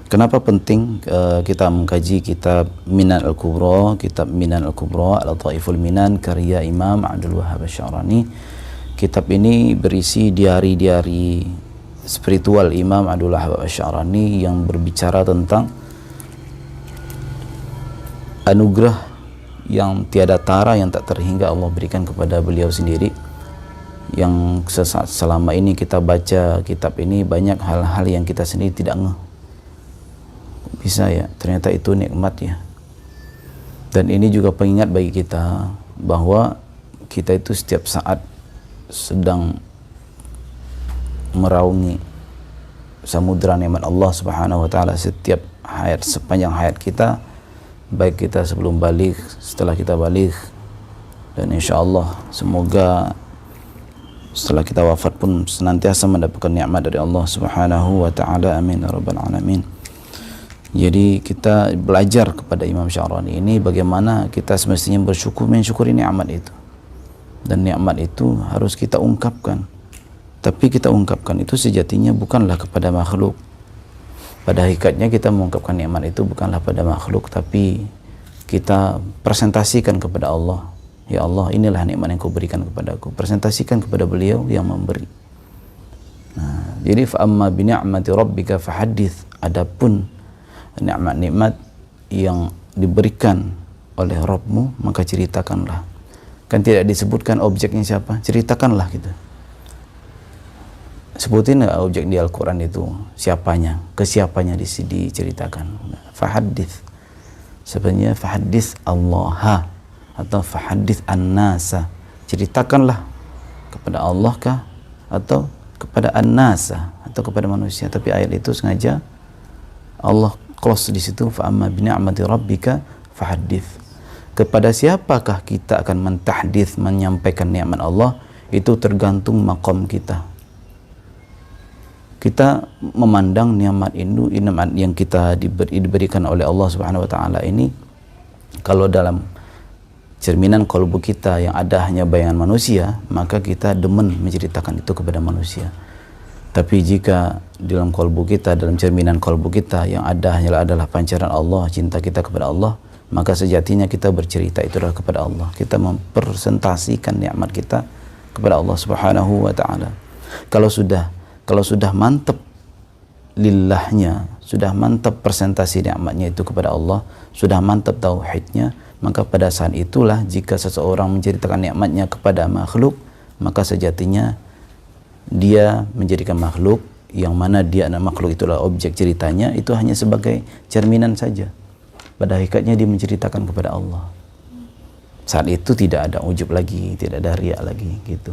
Kenapa penting kita mengkaji kitab Minan Al-Kubra, kitab Minan Al-Kubra, Al-Taiful Minan, karya Imam Abdul Wahhab Asy-Sya'rani. Kitab ini berisi diari-diari spiritual Imam Abdul Wahhab Asy-Sya'rani yang berbicara tentang anugerah yang tiada tara, yang tak terhingga Allah berikan kepada beliau sendiri. Yang selama ini kita baca kitab ini, banyak hal-hal yang kita sendiri tidak ngeh. Bisa ya, ternyata itu nikmat ya. Dan ini juga pengingat bagi kita bahwa kita itu setiap saat sedang meraungi samudra nikmat Allah Subhanahu wa taala. Setiap hayat, sepanjang hayat kita, baik kita sebelum balik, setelah kita balik, dan insyaallah semoga setelah kita wafat pun senantiasa mendapatkan nikmat dari Allah Subhanahu wa taala. Amin ya rabbal alamin. Jadi kita belajar kepada Imam Sya'rani ini bagaimana kita semestinya mensyukuri nikmat itu. Dan nikmat itu harus kita ungkapkan. Tapi kita ungkapkan itu sejatinya bukanlah kepada makhluk. Pada hakikatnya kita mengungkapkan nikmat itu bukanlah pada makhluk, tapi kita presentasikan kepada Allah. Ya Allah, inilah nikmat yang kau berikan kepadaku. Presentasikan kepada beliau yang memberi. Nah, jadi fa amma bi ni'mati rabbika fahaddits. Adapun nikmat-nikmat yang diberikan oleh Rabbmu, maka ceritakanlah. Kan tidak disebutkan objeknya siapa, ceritakanlah gitu. Sebutin objek di Al-Quran itu siapanya, ke siapanya diceritakan. Fahaddits, sebenarnya fahaddits Allah atau fahaddits an-nasa, ceritakanlah kepada Allah kah atau kepada an-nasa atau kepada manusia. Tapi ayat itu sengaja Allah close di situ, fa amma bi ni'mati rabbika fahaddits. Kepada siapakah kita akan mentahdits, menyampaikan nikmat Allah, itu tergantung maqam kita. Kita memandang nikmat yang kita diberikan oleh Allah Subhanahu wa taala ini, kalau dalam cerminan kalbu kita yang ada hanya bayangan manusia, maka kita demen menceritakan itu kepada manusia. Tapi jika dalam kalbu kita, dalam cerminan kalbu kita yang ada hanyalah adalah pancaran Allah, cinta kita kepada Allah, maka sejatinya kita bercerita itu adalah kepada Allah. Kita mempresentasikan nikmat kita kepada Allah Subhanahu wa taala. Kalau sudah mantap lillahnya, sudah mantap presentasi nikmatnya itu kepada Allah, sudah mantap tauhidnya, maka pada saat itulah jika seseorang menceritakan nikmatnya kepada makhluk, maka sejatinya dia menjadikan makhluk yang mana dia makhluk itulah objek ceritanya, itu hanya sebagai cerminan saja. Pada hakikatnya dia menceritakan kepada Allah. Saat itu tidak ada ujub lagi, tidak ada riya lagi, gitu.